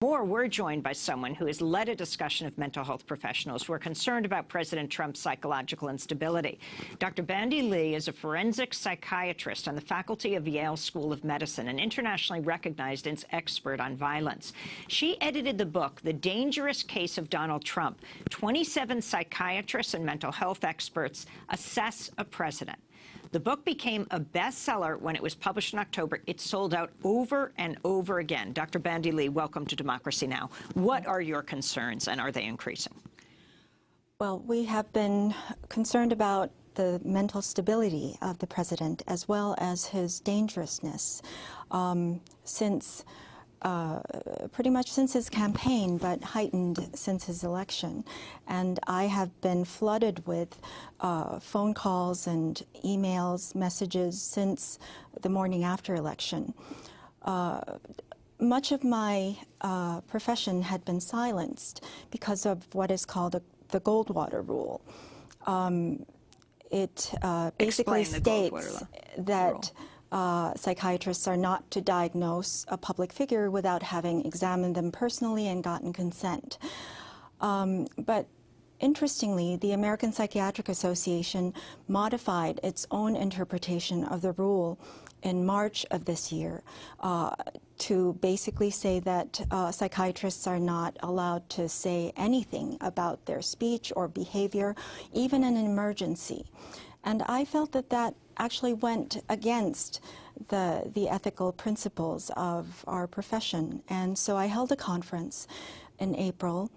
We're joined by someone who has led a discussion of mental health professionals who are concerned about President Trump's psychological instability. Dr. Bandy Lee is a forensic psychiatrist on the faculty of Yale School of Medicine, an internationally recognized expert on violence. She edited the book, The Dangerous Case of Donald Trump. 27 psychiatrists and mental health experts assess a president. The book became a bestseller when it was published in October. It sold out over and over again. Dr. Bandy Lee, welcome to Democracy Now! What are your concerns, and are they increasing? Well, we have been concerned about the mental stability of the president as well as his dangerousness pretty much since his campaign, but heightened since his election. And I have been flooded with phone calls and emails, messages since the morning after election. Much of my profession had been silenced because of what is called the Goldwater rule. It basically states that psychiatrists are not to diagnose a public figure without having examined them personally and gotten consent. But interestingly, the American Psychiatric Association modified its own interpretation of the rule in March of this year to basically say that psychiatrists are not allowed to say anything about their speech or behavior, even in an emergency. And I felt that that actually went against the ethical principles of our profession. And so I held a conference in April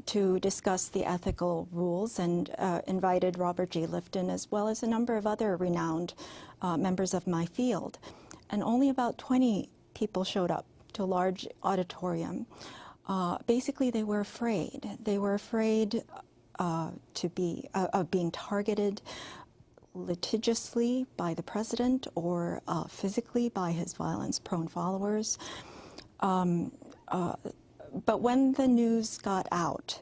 to discuss the ethical rules and invited Robert J. Lifton as well as a number of other renowned members of my field. And only about 20 people showed up to a large auditorium. Basically, they were afraid. They were afraid of being targeted litigiously by the president or physically by his violence-prone followers. But when the news got out,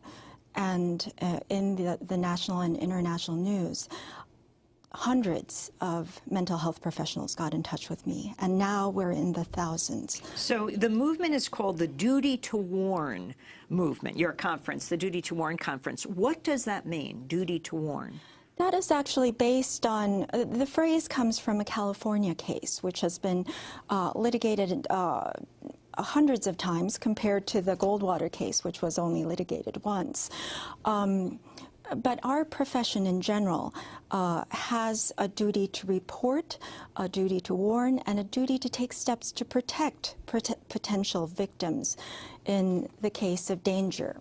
and in the national and international news, hundreds of mental health professionals got in touch with me, and now we're in the thousands. So the movement is called the Duty to Warn movement, your conference, the Duty to Warn conference. What does that mean, duty to warn? That is actually based on, the phrase comes from a California case, which has been litigated hundreds of times compared to the Goldwater case, which was only litigated once. But our profession in general has a duty to report, a duty to warn, and a duty to take steps to protect potential victims in the case of danger.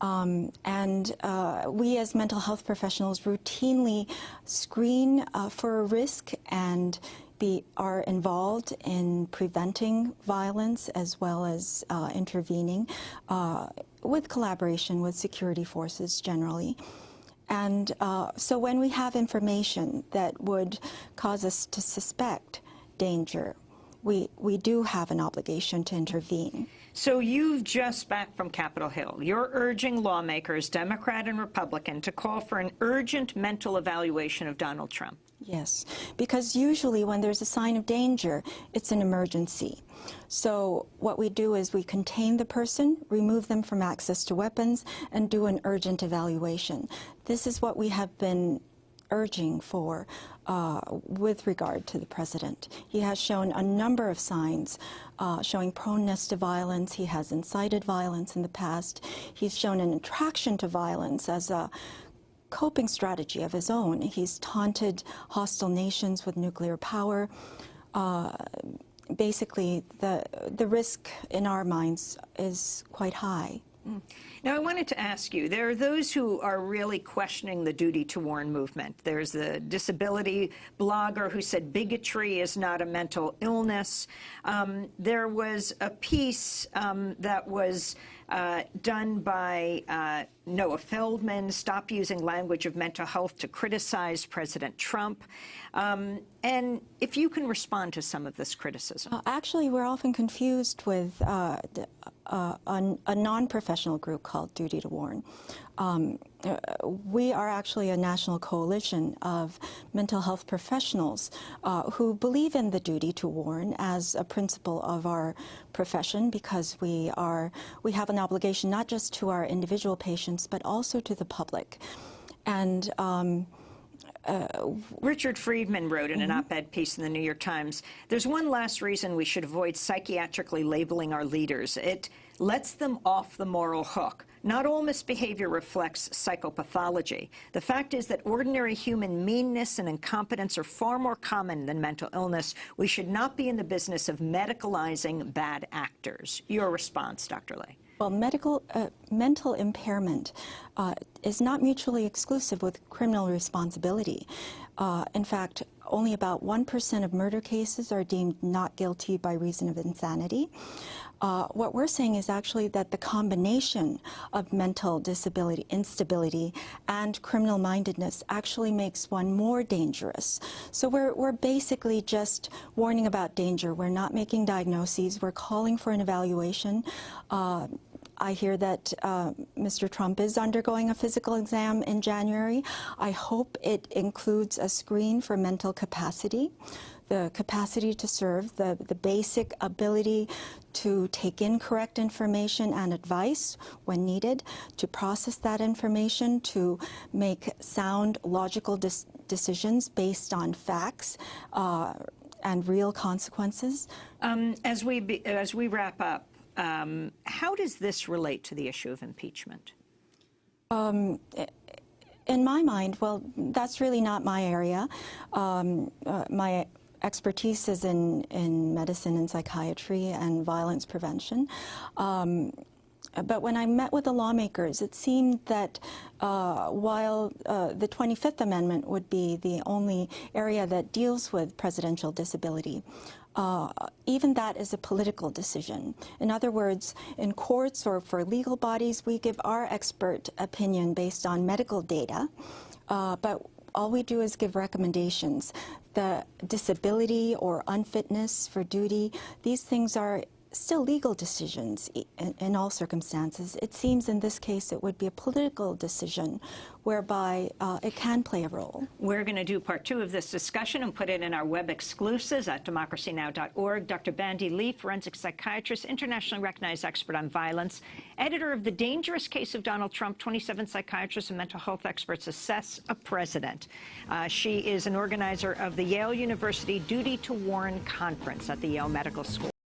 We as mental health professionals routinely screen for a risk and are involved in preventing violence as well as intervening with collaboration with security forces generally. And so when we have information that would cause us to suspect danger, we do have an obligation to intervene. So you've just back from Capitol Hill. You're urging lawmakers, Democrat and Republican, to call for an urgent mental evaluation of Donald Trump. Yes, because usually when there's a sign of danger, it's an emergency. So what we do is we contain the person, remove them from access to weapons, and do an urgent evaluation. This is what we have been urging for with regard to the president. He has shown a number of signs showing proneness to violence. He has incited violence in the past. He's shown an attraction to violence as a coping strategy of his own. He's taunted hostile nations with nuclear power. Basically, the risk in our minds is quite high. Now, I wanted to ask you, there are those who are really questioning the Duty to Warn movement. There's the disability blogger who said bigotry is not a mental illness. There was a piece that was done by Noah Feldman, Stop Using Language of Mental Health to Criticize President Trump. And if you can respond to some of this criticism. Actually, we're often confused with a non-professional group called Duty to Warn. we are actually a national coalition of mental health professionals who believe in the duty to warn as a principle of our profession, because we have an obligation not just to our individual patients but also to the public. And Richard Friedman wrote in an op-ed piece in the New York Times, "There's one last reason we should avoid psychiatrically labeling our leaders. It lets them off the moral hook. Not all misbehavior reflects psychopathology. The fact is that ordinary human meanness and incompetence are far more common than mental illness. We should not be in the business of medicalizing bad actors." Your response, Dr. Lee? Well, mental impairment is not mutually exclusive with criminal responsibility. In fact, only about 1% of murder cases are deemed not guilty by reason of insanity. What we're saying is actually that the combination of mental disability, instability, and criminal mindedness actually makes one more dangerous. So we're basically just warning about danger. We're not making diagnoses. We're calling for an evaluation. I hear that Mr. Trump is undergoing a physical exam in January. I hope it includes a screen for mental capacity, the capacity to serve, the basic ability to take in correct information and advice when needed, to process that information, to make sound, logical decisions based on facts and real consequences. As we wrap up, how does this relate to the issue of impeachment? In my mind, well, that's really not my area. My expertise is in medicine and psychiatry and violence prevention. But when I met with the lawmakers, it seemed that while the 25th Amendment would be the only area that deals with presidential disability, even that is a political decision. In other words, in courts or for legal bodies, we give our expert opinion based on medical data, but all we do is give recommendations. The disability or unfitness for duty, these things are still legal decisions in all circumstances. It seems in this case it would be a political decision whereby it can play a role. We're going to do part 2 of this discussion and put it in our web exclusives at democracynow.org. Dr. Bandy Lee, forensic psychiatrist, internationally recognized expert on violence, editor of The Dangerous Case of Donald Trump, 27 psychiatrists and mental health experts assess a president. She is an organizer of the Yale University Duty to Warn Conference at the Yale Medical School.